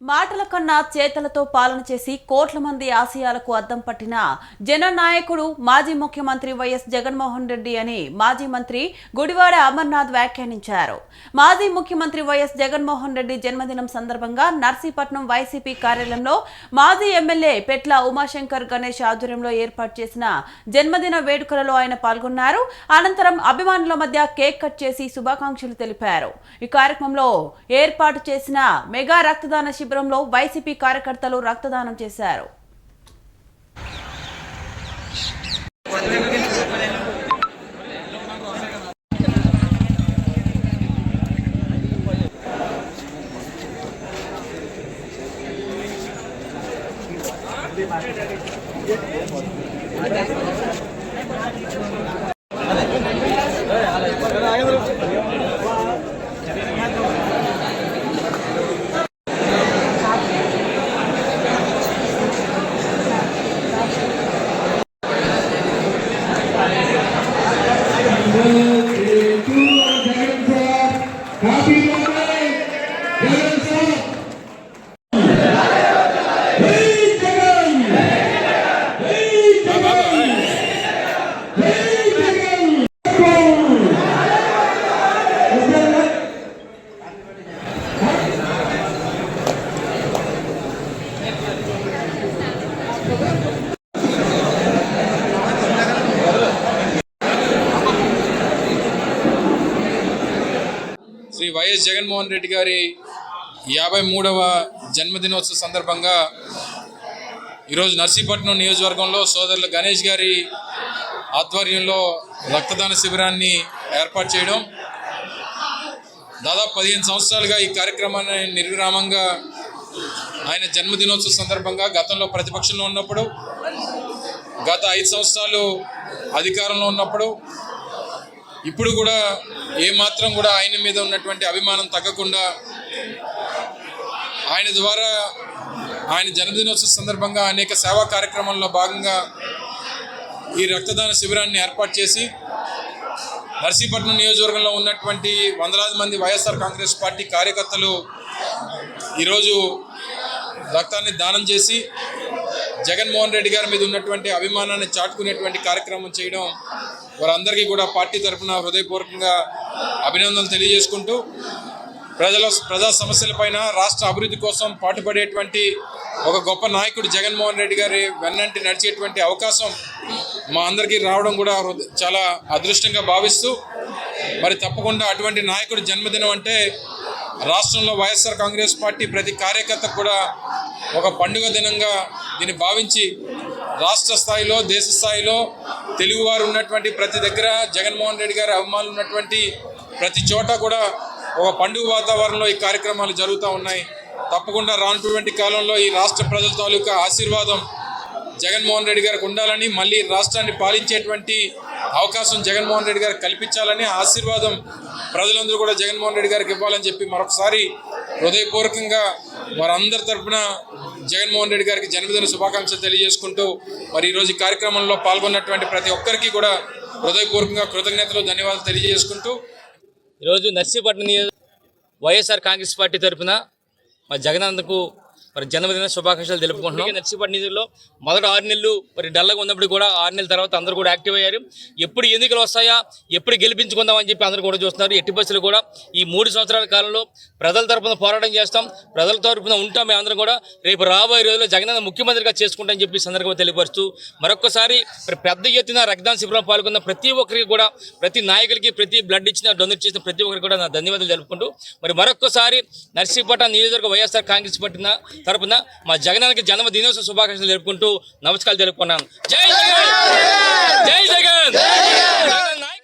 మాటల కన్నా చేతలతో పాలన చేసి కోట్ల మంది ఆశయాలకు అద్దం పట్టిన జననాయకుడు మాజీ ముఖ్యమంత్రి వైఎస్ జగన్మోహన్ రెడ్డి అని మాజీ మంత్రి గుడివాడ అమర్నాథ్ వ్యాఖ్యానించారు. మాజీ ముఖ్యమంత్రి వైఎస్ జగన్మోహన్ రెడ్డి జన్మదినం సందర్భంగా నర్సీపట్నం వైసీపీ కార్యాలయంలో మాజీ ఎమ్మెల్యే పెట్ల ఉమాశంకర్ గణేష్ ఆధ్వర్యంలో ఏర్పాటు చేసిన జన్మదిన వేడుకలలో ఆయన పాల్గొన్నారు. అనంతరం అభిమానుల మధ్య కేక్ కట్ చేసి శుభాకాంక్షలు తెలిపారు. ఈ కార్యక్రమంలో ఏర్పాటు చేసిన మెగా రక్తదాన శిబిరంలో వైసీపీ కార్యకర్తలు రక్తదానం చేశారు. శ్రీ వైఎస్ జగన్మోహన్ రెడ్డి గారి 53వ జన్మదినోత్సవ సందర్భంగా ఈరోజు నర్సీపట్నం నియోజకవర్గంలో సోదరులు గణేష్ గారి ఆధ్వర్యంలో రక్తదాన శిబిరాన్ని ఏర్పాటు చేయడం, దాదాపు 15 సంవత్సరాలుగా ఈ కార్యక్రమాన్ని నిర్విరామంగా ఆయన జన్మదినోత్సవ సందర్భంగా గతంలో ప్రతిపక్షంలో ఉన్నప్పుడు, గత 5 సంవత్సరాలు అధికారంలో ఉన్నప్పుడు, ఇప్పుడు కూడా ఏమాత్రం కూడా ఆయన మీద ఉన్నటువంటి అభిమానం తగ్గకుండా ఆయన ద్వారా ఆయన జన్మదినోత్సవ సందర్భంగా అనేక సేవా కార్యక్రమాల్లో భాగంగా ఈ రక్తదాన శిబిరాన్ని ఏర్పాటు చేసి నర్సీపట్నం నియోజకవర్గంలో ఉన్నటువంటి వందలాది మంది వైఎస్ఆర్ కాంగ్రెస్ పార్టీ కార్యకర్తలు ఈరోజు రక్తాన్ని దానం చేసి జగన్మోహన్ రెడ్డి గారి మీద ఉన్నటువంటి అభిమానాన్ని చాటుకునేటువంటి కార్యక్రమం చేయడం వారందరికీ కూడా పార్టీ తరఫున హృదయపూర్వకంగా అభినందనలు తెలియజేసుకుంటూ ప్రజా సమస్యలపైన రాష్ట్ర అభివృద్ధి కోసం పాటుపడేటువంటి ఒక గొప్ప నాయకుడు జగన్మోహన్ రెడ్డి గారి వెన్నంటి నడిచేటువంటి అవకాశం మా అందరికీ రావడం కూడా చాలా అదృష్టంగా భావిస్తూ, మరి తప్పకుండా అటువంటి నాయకుడి జన్మదినం అంటే రాష్ట్రంలో వైఎస్ఆర్ కాంగ్రెస్ పార్టీ ప్రతి కార్యకర్తకు కూడా ఒక పండుగ దినంగా దీన్ని భావించి రాష్ట్ర స్థాయిలో దేశ స్థాయిలో తెలుగువారు ఉన్నటువంటి ప్రతి దగ్గర జగన్మోహన్ రెడ్డి గారి అభిమానులు ఉన్నటువంటి ప్రతి చోట కూడా ఒక పండుగ వాతావరణంలో ఈ కార్యక్రమాలు జరుగుతూ ఉన్నాయి. తప్పకుండా రానున్నటువంటి కాలంలో ఈ రాష్ట్ర ప్రజల తాలూకా ఆశీర్వాదం జగన్మోహన్ రెడ్డి గారికి ఉండాలని, మళ్ళీ రాష్ట్రాన్ని పాలించేటువంటి అవకాశం జగన్మోహన్ రెడ్డి గారికి కల్పించాలని, ఆశీర్వాదం ప్రజలందరూ కూడా జగన్మోహన్ రెడ్డి గారికి ఇవ్వాలని చెప్పి మరొకసారి హృదయపూర్వకంగా వారందరి తరఫున జగన్మోహన్ రెడ్డి గారికి జన్మదిన శుభాకాంక్షలు తెలియజేసుకుంటూ, మరి ఈరోజు ఈ కార్యక్రమంలో పాల్గొన్నటువంటి ప్రతి ఒక్కరికి కూడా హృదయపూర్వకంగా కృతజ్ఞతలు, ధన్యవాదాలు తెలియజేసుకుంటూ ఈరోజు నర్సీపట్నం వైఎస్ఆర్ కాంగ్రెస్ పార్టీ తరఫున మరి జగనన్నకు మరి జన్మదిన శుభాకాంక్షలు తెలుపుకుంటున్నాం. నర్సీపట్నం నిధుల్లో మొదటి 6 నెలలు మరి డల్గా ఉన్నప్పుడు కూడా 6 నెలల తర్వాత అందరూ కూడా యాక్టివ్ అయ్యారు. ఎప్పుడు ఎన్నికలు వస్తాయా, ఎప్పుడు గెలిపించుకుందామని చెప్పి అందరూ కూడా చూస్తున్నారు. ఎట్టి బస్సులు కూడా ఈ 3 సంవత్సరాల కాలంలో ప్రజల తరఫున పోరాటం చేస్తాం, ప్రజల తరఫున ఉంటాం. మేము అందరం కూడా రేపు రాబోయే రోజుల్లో జగనన్న ముఖ్యమంత్రిగా చేసుకుంటామని చెప్పి సందర్భంగా తెలియపరుస్తూ మరొకసారి పెద్ద ఎత్తున రక్తదాన శిబిరంలో పాల్గొన్న ప్రతి ఒక్కరికి కూడా, ప్రతి నాయకులకి, ప్రతి బ్లడ్ ఇచ్చిన డొనేట్ చేసిన ప్రతి ఒక్కరికి కూడా నా ధన్యవాదాలు తెలుపుకుంటూ మరి మరొకసారి నర్సీపట్నం నియోజకవర్గ వైఎస్ఆర్ కాంగ్రెస్ పార్టీ తరపున మా జగనన్నకి జన్మదినోత్సవ శుభాకాంక్షలు తెలుపుకుంటూ నమస్కారాలు తెలుపుకున్నాను. జై జగన్, జై జగన్.